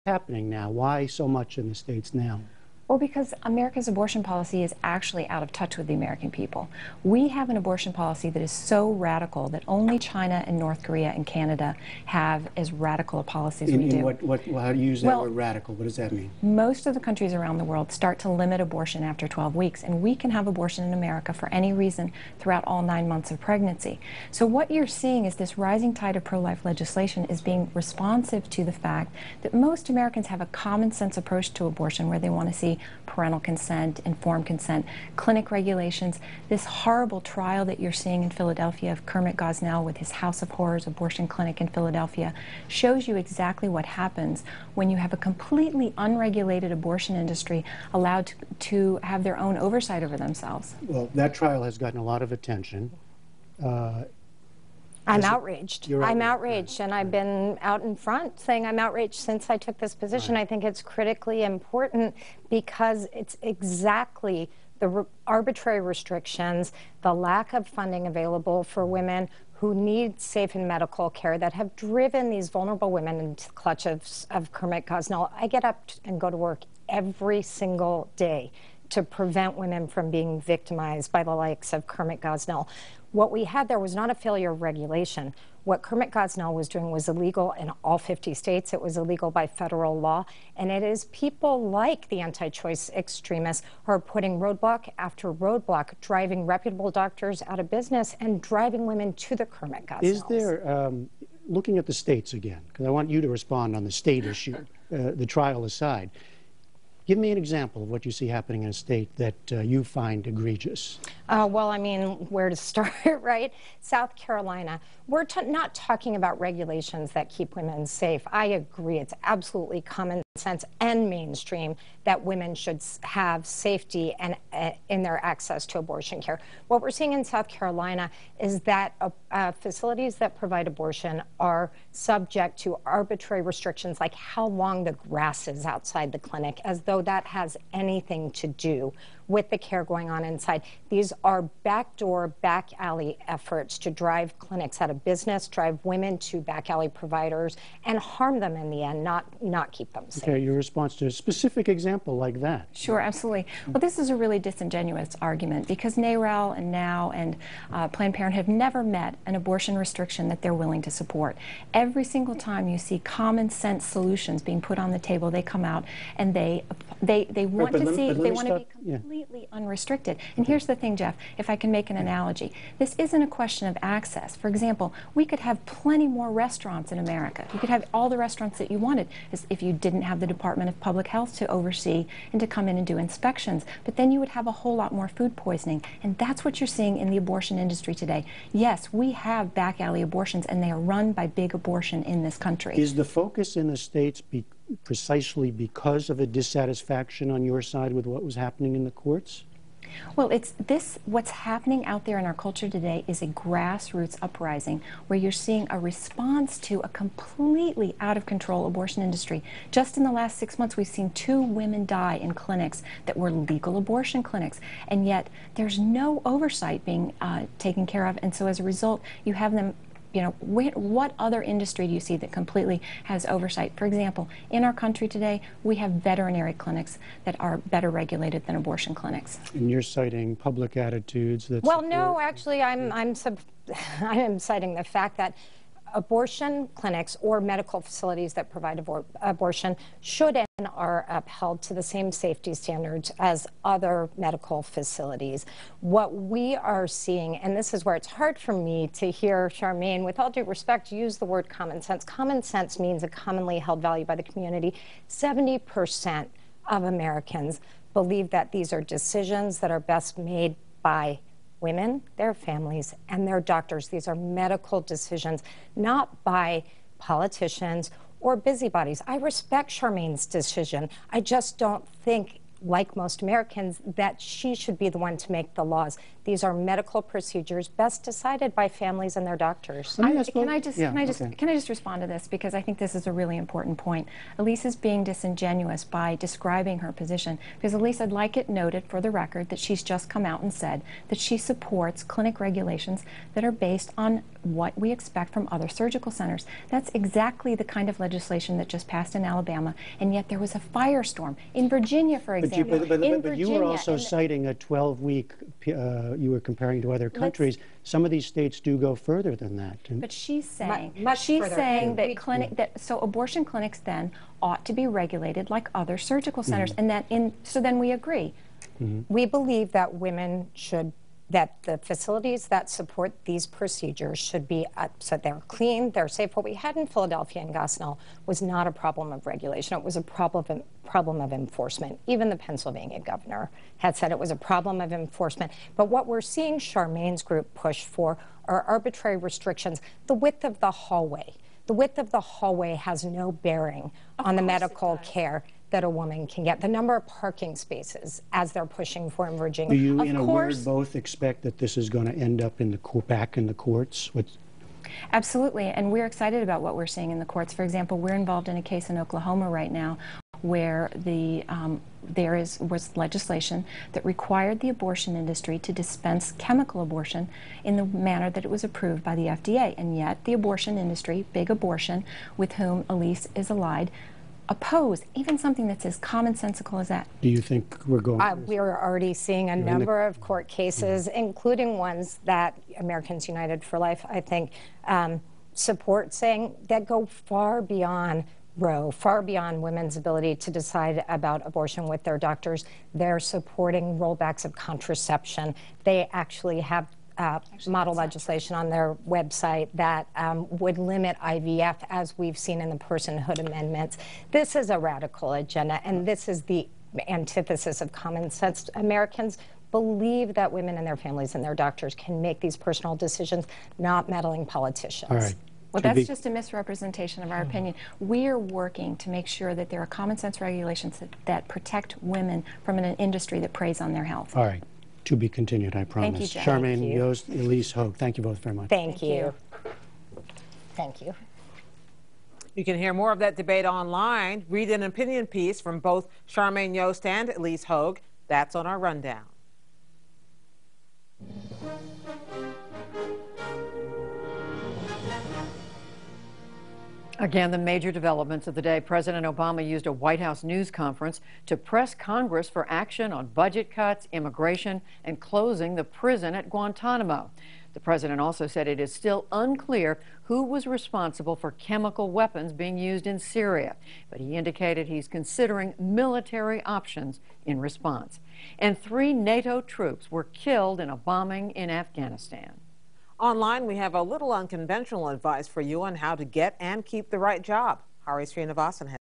happening now? Why so much in the States now? Well, because America's abortion policy is actually out of touch with the American people. We have an abortion policy that is so radical that only China and North Korea and Canada have as radical a policy as we do. How do you use that word radical? What does that mean? Most of the countries around the world start to limit abortion after 12 weeks, and we can have abortion in America for any reason throughout all 9 months of pregnancy. So what you're seeing is this rising tide of pro-life legislation is being responsive to the fact that most Americans have a common sense approach to abortion where they want to see parental consent, informed consent, clinic regulations. This horrible trial that you're seeing in Philadelphia of Kermit Gosnell with his House of Horrors abortion clinic in Philadelphia shows you exactly what happens when you have a completely unregulated abortion industry allowed to have their own oversight over themselves. Well, that trial has gotten a lot of attention. I'm outraged. I'm outraged, right. And I've been out in front saying I'm outraged since I took this position. Right. I think it's critically important because it's exactly the arbitrary restrictions, the lack of funding available for women who need safe and medical care that have driven these vulnerable women into the clutch of Kermit Gosnell. I get up and go to work every single day to prevent women from being victimized by the likes of Kermit Gosnell. What we had there was not a failure of regulation. What Kermit Gosnell was doing was illegal in all 50 states. It was illegal by federal law. And it is people like the anti-choice extremists who are putting roadblock after roadblock, driving reputable doctors out of business and driving women to the Kermit Gosnells. Is there, looking at the states again, because I want you to respond on the state issue, the trial aside, give me an example of what you see happening in a state that you find egregious. Well, I mean, where to start, right? South Carolina. We're not talking about regulations that keep women safe. I agree. It's absolutely common sense and mainstream that women should have safety and in their access to abortion care. What we're seeing in South Carolina is that facilities that provide abortion are subject to arbitrary restrictions like how long the grass is outside the clinic, as though that has anything to do with the care going on inside. These are backdoor, back alley efforts to drive clinics out of business, drive women to back alley providers, and harm them in the end, not keep them safe. Okay, your response to a specific example like that. Sure, absolutely. Well, this is a really disingenuous argument because NARAL and NOW and Planned Parenthood have never met an abortion restriction that they're willing to support. Every single time you see common sense solutions being put on the table, they come out and they want to see, they want to be completely unrestricted. And here's the thing, Jeff, if I can make an analogy. This isn't a question of access. For example, we could have plenty more restaurants in America. You could have all the restaurants that you wanted if you didn't have the Department of Public Health to oversee and to come in and do inspections. But then you would have a whole lot more food poisoning. And that's what you're seeing in the abortion industry today. Yes, we have back alley abortions, and they are run by big abortion in this country. Is the focus in the states precisely because of a dissatisfaction on your side with what was happening in the courts? Well, what's happening out there in our culture today is a grassroots uprising where you're seeing a response to a completely out of control abortion industry. Just in the last 6 months, we've seen 2 women die in clinics that were legal abortion clinics, and yet there's no oversight being taken care of, and so as a result, you have them. You know, what other industry do you see that completely has oversight? For example, in our country today, we have veterinary clinics that are better regulated than abortion clinics. And you're citing public attitudes that Well, no, actually, I am citing the fact that abortion clinics or medical facilities that provide abortion should and are upheld to the same safety standards as other medical facilities. What we are seeing, and this is where it's hard for me to hear Charmaine, with all due respect, use the word common sense. Common sense means a commonly held value by the community. 70% of Americans believe that these are decisions that are best made by women, their families, and their doctors. These are medical decisions, not by politicians or busybodies. I respect Charmaine's decision. I just don't think, like most Americans, that she should be the one to make the laws. These are medical procedures best decided by families and their doctors. Can I just respond to this, because I think this is a really important point. Ilyse is being disingenuous by describing her position, because Ilyse, I'd like it noted for the record that she's just come out and said that she supports clinic regulations that are based on what we expect from other surgical centers. That's exactly the kind of legislation that just passed in Alabama, and yet there was a firestorm. In Virginia, for example. But you were also citing a 12-week, you were comparing to other countries. Some of these states do go further than that. But she's saying, so abortion clinics then ought to be regulated like other surgical centers, and so then we agree. We believe that women should, that the facilities that support these procedures should be, so they're clean, they're safe. What we had in Philadelphia and Gosnell was not a problem of regulation. It was a problem of enforcement. Even the Pennsylvania governor had said it was a problem of enforcement. But what we're seeing Charmaine's group push for are arbitrary restrictions. The width of the hallway. The width of the hallway has no bearing on the medical care that a woman can get. The number of parking spaces, as they're pushing for in Virginia. Do you, in a word, both expect that this is going to end up in the back in the courts? Absolutely, and we're excited about what we're seeing in the courts. For example, we're involved in a case in Oklahoma right now where there was legislation that required the abortion industry to dispense chemical abortion in the manner that it was approved by the FDA, and yet the abortion industry, Big Abortion, with whom Ilyse is allied, oppose even something that's as commonsensical as that. Do you think we're going? We're already seeing a number of court cases, including ones that Americans United for Life, I think, support, saying that go far beyond Roe, far beyond women's ability to decide about abortion with their doctors. They're supporting rollbacks of contraception. They actually have model legislation on their website that would limit IVF, as we've seen in the personhood amendments. This is a radical agenda, and this is the antithesis of common sense. Americans believe that women and their families and their doctors can make these personal decisions, not meddling politicians. All right. Well, that's just a misrepresentation of our opinion. We're working to make sure that there are common sense regulations that protect women from an industry that preys on their health. All right. To be continued, I promise. Thank you, Jeff. Charmaine Yoest, Ilyse Hogue, thank you both very much. Thank you. Thank you. You can hear more of that debate online. Read an opinion piece from both Charmaine Yoest and Ilyse Hogue. That's on our rundown. Again, the major developments of the day. President Obama used a White House news conference to press Congress for action on budget cuts, immigration, and closing the prison at Guantanamo. The president also said it is still unclear who was responsible for chemical weapons being used in Syria, but he indicated he's considering military options in response. And 3 NATO troops were killed in a bombing in Afghanistan. Online, we have a little unconventional advice for you on how to get and keep the right job. Hari Srinivasan has